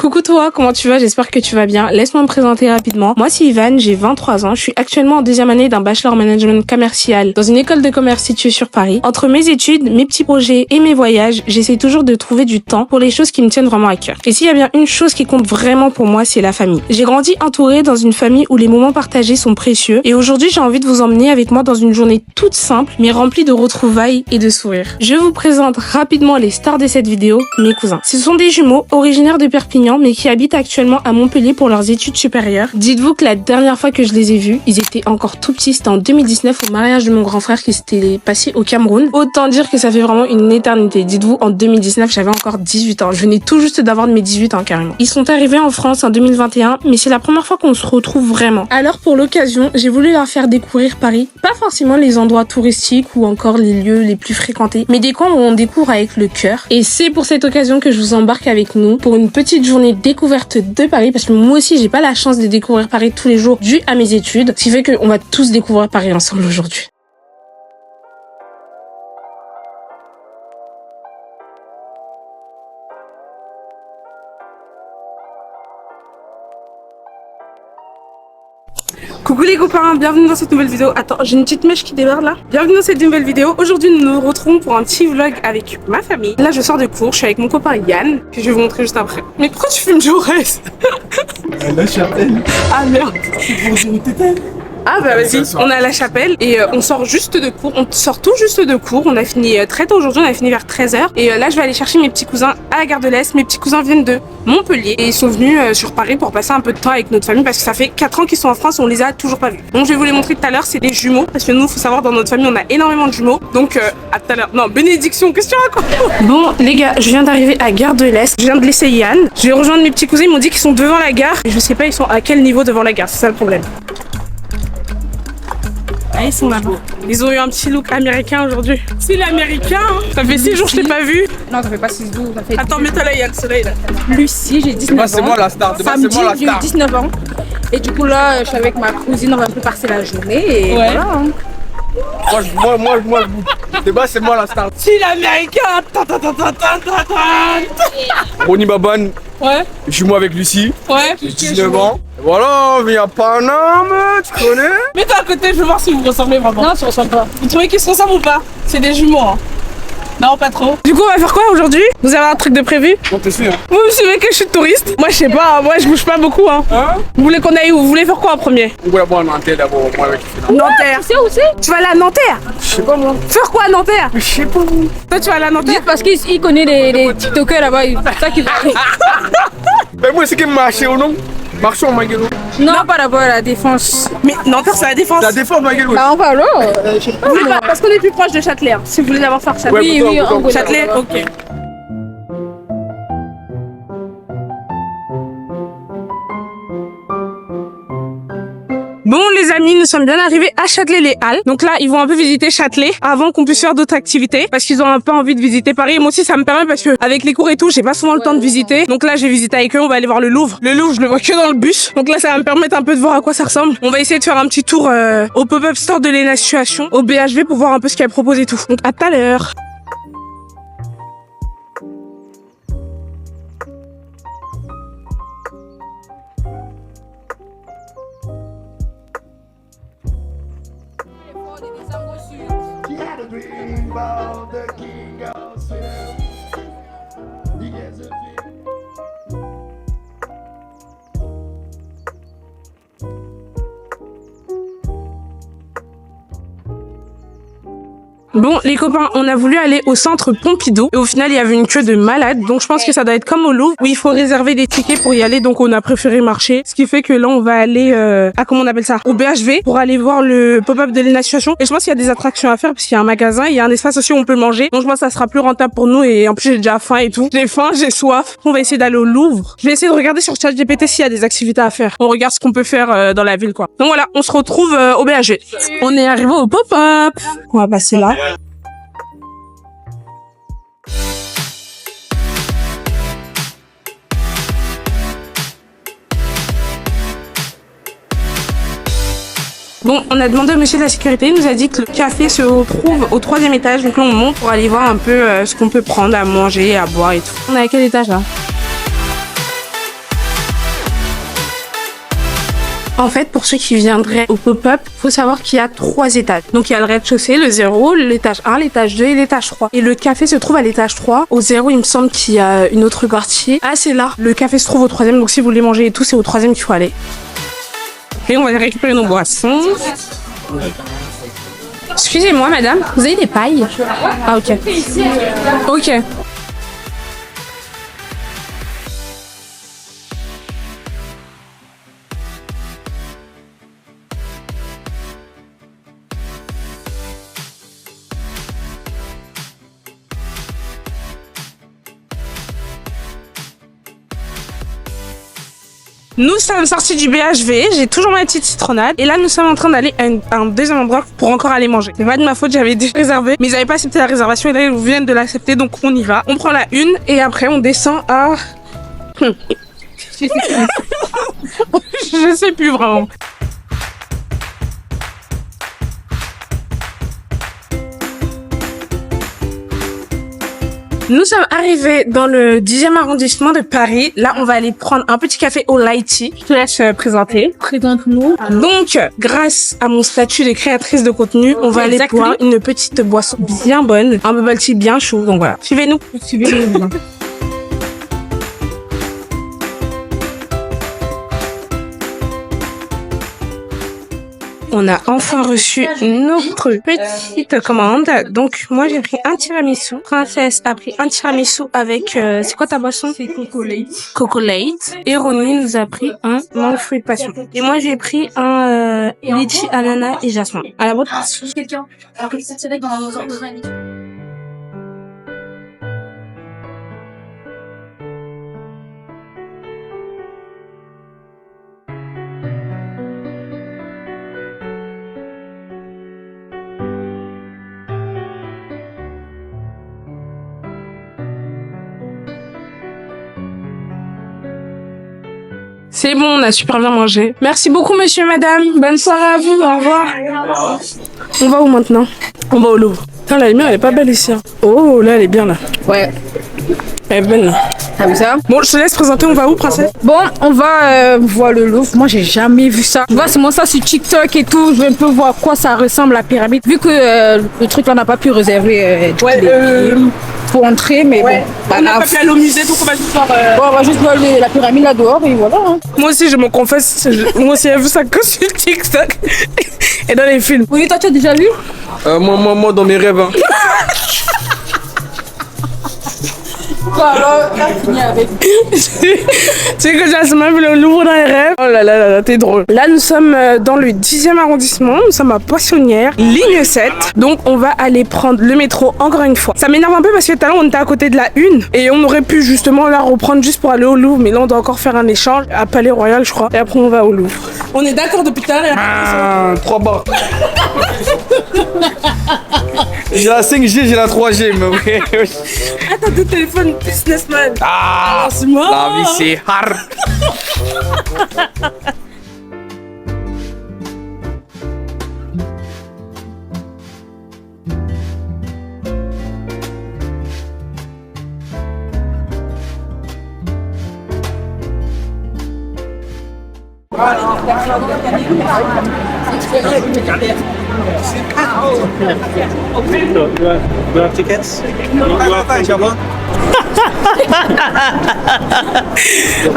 Coucou toi, comment tu vas? J'espère que tu vas bien. Laisse-moi me présenter rapidement. Moi c'est Ivan, j'ai 23 ans. Je suis actuellement en deuxième année d'un bachelor management commercial dans une école de commerce située sur Paris. Entre mes études, mes petits projets et mes voyages, j'essaie toujours de trouver du temps pour les choses qui me tiennent vraiment à cœur. Et s'il y a bien une chose qui compte vraiment pour moi, c'est la famille. J'ai grandi entourée dans une famille où les moments partagés sont précieux. Et aujourd'hui, j'ai envie de vous emmener avec moi dans une journée toute simple, mais remplie de retrouvailles et de sourires. Je vous présente rapidement les stars de cette vidéo, mes cousins. Ce sont des jumeaux originaires de Perpignan, mais qui habitent actuellement à Montpellier pour leurs études supérieures. Dites-vous que la dernière fois que je les ai vus, ils étaient encore tout petits. C'était en 2019 au mariage de mon grand frère qui s'était passé au Cameroun. Autant dire que ça fait vraiment une éternité. Dites-vous, en 2019, j'avais encore 18 ans. Je venais tout juste d'avoir de mes 18 ans carrément. Ils sont arrivés en France en 2021, mais c'est la première fois qu'on se retrouve vraiment. Alors pour l'occasion, j'ai voulu leur faire découvrir Paris. Pas forcément les endroits touristiques ou encore les lieux les plus fréquentés, mais des coins où on découvre avec le cœur. Et c'est pour cette occasion que je vous embarque avec nous pour une petite journée découverte de Paris, parce que moi aussi j'ai pas la chance de découvrir Paris tous les jours dû à mes études, ce qui fait qu'on va tous découvrir Paris ensemble aujourd'hui. Coucou les copains, bienvenue dans cette nouvelle vidéo. Attends, j'ai une petite mèche qui débarque là. Bienvenue dans cette nouvelle vidéo. Aujourd'hui, nous nous retrouvons pour un petit vlog avec ma famille. Là, je sors de cours, je suis avec mon copain Yann, que je vais vous montrer juste après. Mais pourquoi tu filmes Jaurès? La chapelle. Ah merde. Bonjour, Tété. Ah bah vas-y, on est à la chapelle et on sort juste de cours, on sort tout juste de cours, on a fini très tôt aujourd'hui, on a fini vers 13h et là je vais aller chercher mes petits cousins à la gare de l'Est. Mes petits cousins viennent de Montpellier et ils sont venus sur Paris pour passer un peu de temps avec notre famille parce que ça fait 4 ans qu'ils sont en France et on les a toujours pas vus. Donc je vais vous les montrer tout à l'heure, c'est des jumeaux parce que nous faut savoir dans notre famille on a énormément de jumeaux. Donc à tout à l'heure. Non, bénédiction, qu'est-ce que tu racontes? Bon les gars, je viens d'arriver à gare de l'Est, je viens de laisser Yann. Je vais rejoindre mes petits cousins, ils m'ont dit qu'ils sont devant la gare et je sais pas ils sont à quel niveau devant la gare, c'est ça le problème. Ah, ils sont là-bas. Ils ont eu un petit look américain aujourd'hui. C'est l'américain, hein. Ça fait 6 jours que je t'ai pas vu. Non, ça fait pas 6 jours, ça fait... Attends, mets-toi là, il y a le soleil là. Lucie, j'ai 19 ans. C'est moi la star. Samedi, j'ai eu 19 ans. Et du coup là, je suis avec ma cousine, on va un peu passer la journée et Ouais. voilà. Hein. Moi, c'est moi la star. C'est l'américain. Ronnie Baban, Ouais, je suis moi avec Lucie, ouais. j'ai 19 ans. Voilà, mais y'a pas un homme, tu connais? Mets-toi à côté, je veux voir si vous ressemblez vraiment. Non, ça ressemble pas. Vous trouvez qu'ils se ressemblent ou pas? C'est des jumeaux, hein. Non, pas trop. Du coup, on va faire quoi aujourd'hui? Vous avez un truc de prévu? Bon, t'es sûr? Vous me suivez que je suis touriste? Moi, je sais pas, moi, je bouge pas beaucoup, hein. Hein? Vous voulez qu'on aille où? Vous voulez faire quoi en premier? On va boire un Nantais d'abord, moi avec Lucie. Nanterre. Tu sais où c'est? Tu vas aller à Nanterre? Je sais pas moi. Faire quoi à Nanterre? Je sais pas. Toi, tu vas aller à Nanterre? Juste parce qu'il connaît les TikTokers là-bas, c'est ça qu'il veut. Mais moi, c'est qui marche ou non? Marchons, ma gueule. Non, pas d'abord à la défense. Mais Nanterre, c'est la défense. La défense, ma gueule. Bah on va là, je sais pas. Vous voulez pas? Parce qu'on est plus proche de Châtelet, hein. Si vous voulez d'abord faire Châtelet. Ouais, Oui, oui, bouton, en gros. Châtelet, ok. Bon les amis, nous sommes bien arrivés à Châtelet-les-Halles. Donc là, ils vont un peu visiter Châtelet avant qu'on puisse faire d'autres activités parce qu'ils ont un peu envie de visiter Paris. Moi aussi, ça me permet parce que avec les cours et tout, j'ai pas souvent le temps de visiter. Donc là, j'ai visité avec eux, on va aller voir le Louvre. Le Louvre, je le vois que dans le bus. Donc là, ça va me permettre un peu de voir à quoi ça ressemble. On va essayer de faire un petit tour au pop-up store de Léna Situation, au BHV pour voir un peu ce qu'elle propose et tout. Donc à tout à l'heure. He had a dream about the king of sin. He gets a dream. Bon les copains, on a voulu aller au centre Pompidou et au final il y avait une queue de malade, donc je pense que ça doit être comme au Louvre où il faut réserver des tickets pour y aller, donc on a préféré marcher, ce qui fait que là on va aller à comment on appelle ça, au BHV pour aller voir le pop-up de Léna Situation. Et je pense qu'il y a des attractions à faire parce qu'il y a un magasin, il y a un espace aussi où on peut manger, donc je pense que ça sera plus rentable pour nous et en plus j'ai déjà faim et tout, j'ai faim, j'ai soif. On va essayer d'aller au Louvre, je vais essayer de regarder sur ChatGPT s'il y a des activités à faire, on regarde ce qu'on peut faire dans la ville quoi. Donc voilà, on se retrouve au BHV. On est arrivé au pop-up, on va passer là. Bon, on a demandé au monsieur de la sécurité, il nous a dit que le café se trouve au 3e étage, donc là on monte pour aller voir un peu ce qu'on peut prendre à manger, à boire et tout. On est à quel étage là? En fait, pour ceux qui viendraient au pop-up, faut savoir qu'il y a 3 étages. Donc il y a le rez-de-chaussée, le 0, l'étage 1, l'étage 2 et l'étage 3. Et le café se trouve à l'étage 3. Au 0, il me semble qu'il y a une autre partie. Ah, c'est là. Le café se trouve au 3e, donc si vous voulez manger et tout, c'est au 3e qu'il faut aller. Et on va aller récupérer nos boissons. Excusez-moi, madame, vous avez des pailles? Ah, ok. Ok. Nous sommes sortis du BHV, j'ai toujours ma petite citronnade. Et là, nous sommes en train d'aller à un deuxième endroit pour encore aller manger. C'est pas de ma faute, j'avais déjà réservé, mais ils n'avaient pas accepté la réservation et là, ils viennent de l'accepter, donc on y va. On prend la une et après, on descend à... Je sais plus vraiment. Nous sommes arrivés dans le 10e arrondissement de Paris. Là, on va aller prendre un petit café au Lighty. Je te laisse présenter. Présente-nous. Donc, grâce à mon statut de créatrice de contenu, on va aller boire une petite boisson bien bonne, un bubble tea bien chaud. Donc voilà, suivez-nous. Suivez-nous. On a enfin reçu notre petite commande. Donc, moi, j'ai pris un tiramisu. Princesse a pris un tiramisu avec... c'est quoi ta boisson? C'est Coco Late. Coco Late. Et Ronnie nous a pris un mangue fruit passion. Et moi, j'ai pris un litchi, ananas et jasmin. À la vôtre? Quelqu'un. Alors que c'est avec dans un ordre de famille. C'est bon, on a super bien mangé. Merci beaucoup, monsieur, madame. Bonne soirée à vous. Au revoir. On va où maintenant? On va au Louvre. Putain, la lumière, elle est pas belle ici. Hein. Oh, là, elle est bien, là. Ouais. Elle est belle, là. T'as vu ça? Bon, je te laisse présenter. On va où, princesse? Bon, on va voir le Louvre. Moi, j'ai jamais vu ça. Je vois seulement ça sur TikTok et tout. Je vais un peu voir à quoi ça ressemble, la pyramide. Vu que le truc, là, on n'a pas pu réserver pour entrer, mais ouais. Bon. On n'a pas pu aller au musée, donc on va juste voir... Bon, on va juste voir la pyramide là dehors et voilà. Hein. Moi aussi, je me confesse, moi aussi, j'ai vu ça que sur TikTok et dans les films. Oui, toi, tu as déjà vu? Moi, dans mes rêves. Hein. Alors, là, fini avec. Tu sais que Jasmine vu le Louvre dans les rêves. Oh là là là, t'es drôle. Là, nous sommes dans le 10e arrondissement. Nous sommes à Poissonnière, ligne 7. Donc, on va aller prendre le métro encore une fois. Ça m'énerve un peu parce que tout à l'heure, on était à côté de la 1 et on aurait pu justement la reprendre juste pour aller au Louvre. Mais là, on doit encore faire un échange à Palais Royal, je crois. Et après, on va au Louvre. On est d'accord depuis tout à l'heure. 3 barres. J'ai la 5G, j'ai la 3G. Mais... Attends, ton téléphone businessman. Ah, c'est mort. la vie, c'est hard. You have tickets? You have Java?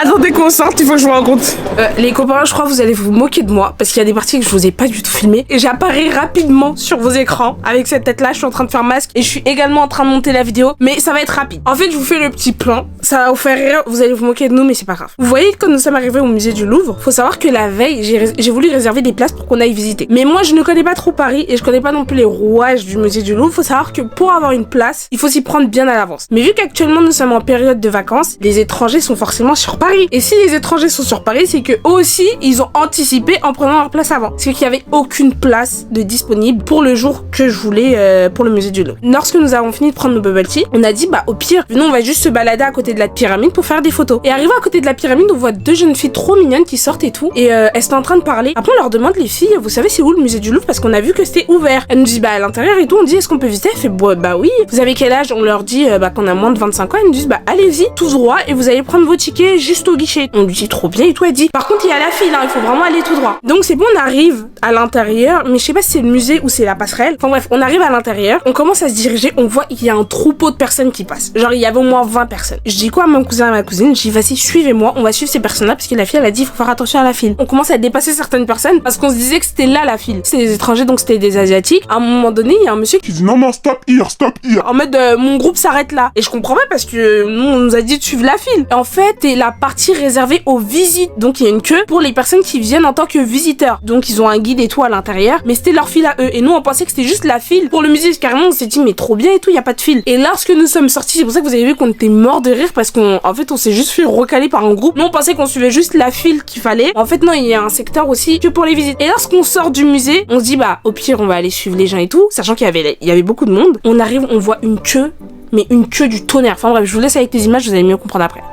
Attendez qu'on sorte, il faut que je vous raconte. Les copains, je crois que vous allez vous moquer de moi parce qu'il y a des parties que je vous ai pas du tout filmées et j'apparais rapidement sur vos écrans avec cette tête là. Je suis en train de faire masque et je suis également en train de monter la vidéo, mais ça va être rapide. En fait, je vous fais le petit plan, ça va vous faire rire, vous allez vous moquer de nous, mais c'est pas grave. Vous voyez, quand nous sommes arrivés au musée du Louvre, faut savoir que la veille, j'ai voulu réserver des places pour qu'on aille visiter. Mais moi, je ne connais pas trop Paris et je connais pas non plus les rouages du musée du Louvre. Faut savoir que pour avoir une place, il faut s'y prendre bien à l'avance. Mais vu qu'actuellement nous sommes en période de vacances, les étrangers sont forcément sur Paris. Et si les étrangers sont sur Paris, c'est que eux aussi, ils ont anticipé en prenant leur place avant. C'est qu'il y avait aucune place de disponible pour le jour que je voulais pour le musée du Louvre. Lorsque nous avons fini de prendre nos bubble tea, on a dit bah au pire, nous on va juste se balader à côté de la pyramide pour faire des photos. Et arrivé à côté de la pyramide, on voit deux jeunes filles trop mignonnes qui sortent et tout. Et elles sont en train de parler. Après on leur demande les filles, vous savez c'est où le musée du Louvre parce qu'on a vu que c'était ouvert. Elles nous disent bah à l'intérieur et tout. On dit est-ce qu'on peut visiter? Elle fait bah oui. Vous avez quel âge? On leur dit bah qu'on a moins de 25 ans. quoi? Elle nous dit bah allez-y tout droit et vous allez prendre vos tickets juste au guichet. On lui dit trop bien et tout. Elle dit par contre il y a la file, hein, il faut vraiment aller tout droit. Donc c'est bon, on arrive à l'intérieur, mais je sais pas si c'est le musée ou c'est la passerelle. Enfin bref, on arrive à l'intérieur, on commence à se diriger, on voit il y a un troupeau de personnes qui passent. Genre il y avait au moins 20 personnes. Je dis quoi à mon cousin et à ma cousine? Je dis vas-y suivez-moi, on va suivre ces personnes-là parce que la fille elle a dit il faut faire attention à la file. On commence à dépasser certaines personnes parce qu'on se disait que c'était là la file. C'est des étrangers donc c'était des asiatiques. À un moment donné il y a un monsieur qui dit non, stop here, stop here. en mode mon groupe s'arrête là. Et je comprends pas parce que nous on nous a dit de suivre la file. Et en fait c'est la partie réservée aux visites. Donc il y a une queue pour les personnes qui viennent en tant que visiteurs. Donc ils ont un guide et tout à l'intérieur. Mais c'était leur file à eux. Et nous on pensait que c'était juste la file pour le musée. Carrément on s'est dit mais trop bien et tout, il y a pas de file. Et lorsque nous sommes sortis, c'est pour ça que vous avez vu qu'on était mort de rire parce qu'en fait on s'est juste fait recaler par un groupe. Nous on pensait qu'on suivait juste la file qu'il fallait. En fait non, il y a un secteur aussi que pour les visites. Et lorsqu'on sort du musée, on se dit bah au pire on va aller suivre les gens et tout, sachant qu'il y avait beaucoup de monde. On arrive, on voit une queue, mais une queue du tonnerre. Enfin bref, je vous laisse avec les images, vous allez mieux comprendre après.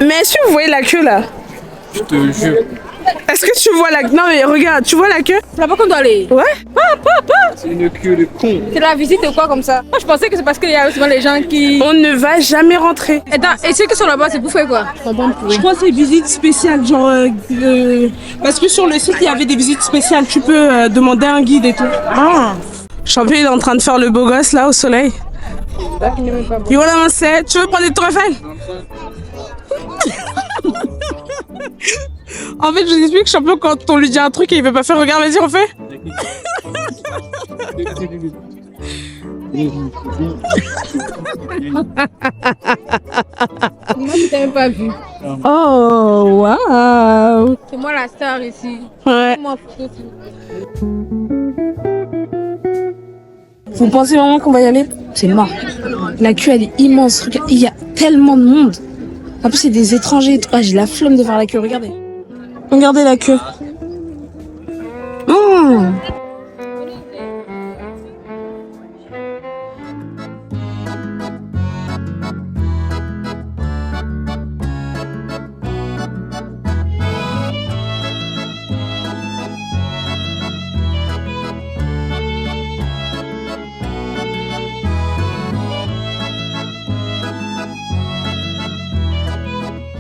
Mais est-ce que vous voyez la queue là? Je te jure. Est-ce que tu vois la... Non mais regarde, tu vois la queue? Là-bas qu'on doit aller. Ouais. C'est une queue de con. C'est la visite ou quoi comme ça? Moi je pensais que c'est parce qu'il y a souvent les gens qui... On ne va jamais rentrer. Et ceux qui sont là-bas c'est pour faire quoi? Je crois que c'est visite spéciale, genre parce que sur le site il y avait des visites spéciales, tu peux demander un guide et tout. Ah. Champion il est en train de faire le beau gosse là au soleil. You wanna say? Tu veux prendre des tours Eiffel? En fait je vous explique, Champion quand on lui dit un truc et il veut pas faire, regarde vas-y refais. Moi je t'ai même pas vu. Oh waouh. C'est moi la star ici. Ouais. Moi, Vous pensez vraiment qu'on va y aller? C'est mort. La queue elle est immense. Regarde, il y a tellement de monde. En plus c'est des étrangers et tout. Ah j'ai la flemme de faire la queue, regardez. Regardez la queue. Mmh.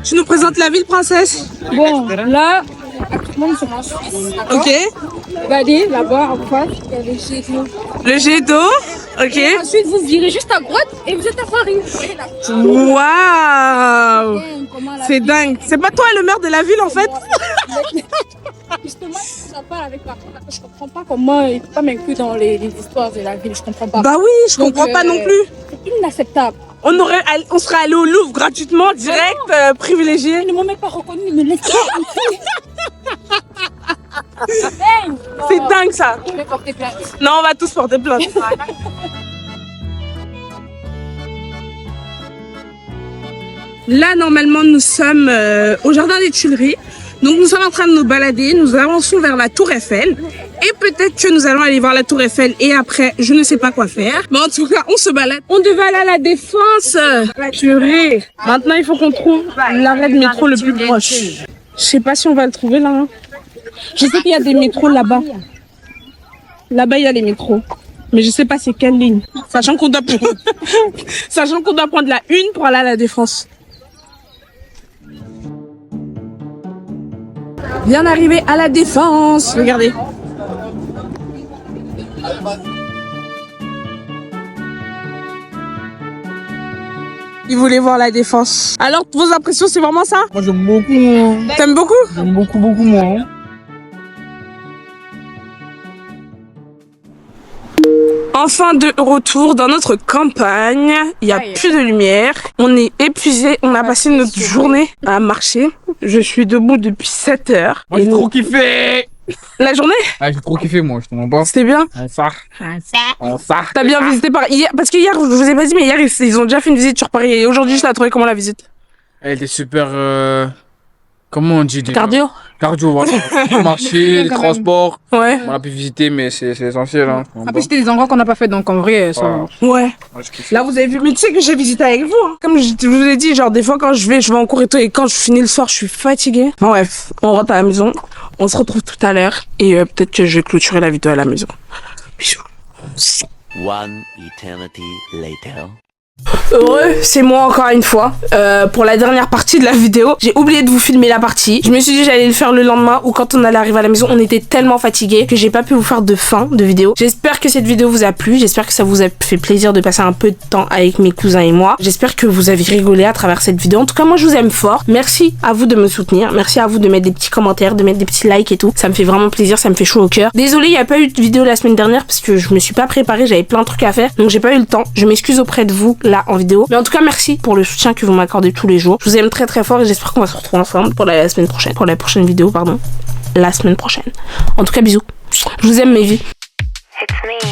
Tu nous présentes la ville, princesse? bon, là, actuellement nous sommes en Suisse. Ok. Regardez, là-bas, en face, il y a le jet d'eau. Le jet d'eau. Ok. Ensuite, vous virez juste à droite et vous êtes à Paris. Waouh. C'est dingue. C'est pas toi le maire de la ville en fait? Justement, ça parle avec la... Je comprends pas comment il peut pas m'inclure dans les histoires de la ville. Je comprends pas. Bah oui, je comprends pas non plus. C'est inacceptable. On serait allé au Louvre gratuitement, direct, privilégié. Ils ne m'ont même pas reconnu, ils me laissent pas. C'est dingue ça. Je vais porter plainte. Non, on va tous porter plainte. Là, normalement, nous sommes au jardin des Tuileries. Donc, nous sommes en train de nous balader. Nous avançons vers la Tour Eiffel. Et peut-être que nous allons aller voir la Tour Eiffel. Et après, je ne sais pas quoi faire. Mais en tout cas, on se balade. On devait aller à la Défense. Purée. Maintenant, il faut qu'on trouve l'arrêt de métro le plus proche. Je sais pas si on va le trouver là. Hein. Je sais qu'il y a des métros là-bas. Là-bas, il y a les métros. Mais je sais pas c'est quelle ligne. Sachant qu'on doit prendre la 1 pour aller à la Défense. Bien arrivé à la Défense. Regardez. Il voulait voir la Défense. Alors, vos impressions, c'est vraiment ça? Moi j'aime beaucoup. Moi. T'aimes beaucoup? J'aime beaucoup moi. Hein. Enfin de retour dans notre campagne, il y a plus de lumière, on est épuisé, on a passé notre journée à marcher. Je suis debout depuis 7 heures. Moi j'ai trop kiffé. La journée? Ah j'ai trop kiffé moi, je t'en pas. C'était bien? Ça. T'as bien visité Paris hier? Parce que hier, je vous ai pas dit, mais hier ils ont déjà fait une visite sur Paris et aujourd'hui je l'ai trouvé comment la visite? Elle était super... Comment on dit déjà? Cardio? Cardio, voilà. Marché, les transports. Ouais. On a pu visiter, mais c'est essentiel. Hein. Après, c'était des endroits qu'on n'a pas fait, donc en vrai, ça... Ouais. Moi, je kiffe. Là, vous avez vu, mais tu sais que j'ai visité avec vous. Hein. Comme je vous ai dit, genre, des fois, quand je vais en cours et tout, et quand je finis le soir, je suis fatiguée. Enfin, bref, on rentre à la maison. On se retrouve tout à l'heure. Et peut-être que je vais clôturer la vidéo à la maison. Bisous. One eternity later. Heureux, c'est moi encore une fois. Pour la dernière partie de la vidéo, j'ai oublié de vous filmer la partie. Je me suis dit j'allais le faire le lendemain ou quand on allait arriver à la maison. On était tellement fatigués que j'ai pas pu vous faire de fin de vidéo. J'espère que cette vidéo vous a plu. J'espère que ça vous a fait plaisir de passer un peu de temps avec mes cousins et moi. J'espère que vous avez rigolé à travers cette vidéo. En tout cas, moi je vous aime fort. Merci à vous de me soutenir. Merci à vous de mettre des petits commentaires, de mettre des petits likes et tout. Ça me fait vraiment plaisir, ça me fait chaud au cœur. Désolée, il n'y a pas eu de vidéo la semaine dernière parce que je me suis pas préparée. J'avais plein de trucs à faire. Donc j'ai pas eu le temps. Je m'excuse auprès de vous là en vidéo. Mais en tout cas, merci pour le soutien que vous m'accordez tous les jours. Je vous aime très très fort et j'espère qu'on va se retrouver ensemble pour la semaine prochaine. Pour la prochaine vidéo, pardon. La semaine prochaine. En tout cas, bisous. Je vous aime mes vies. It's me.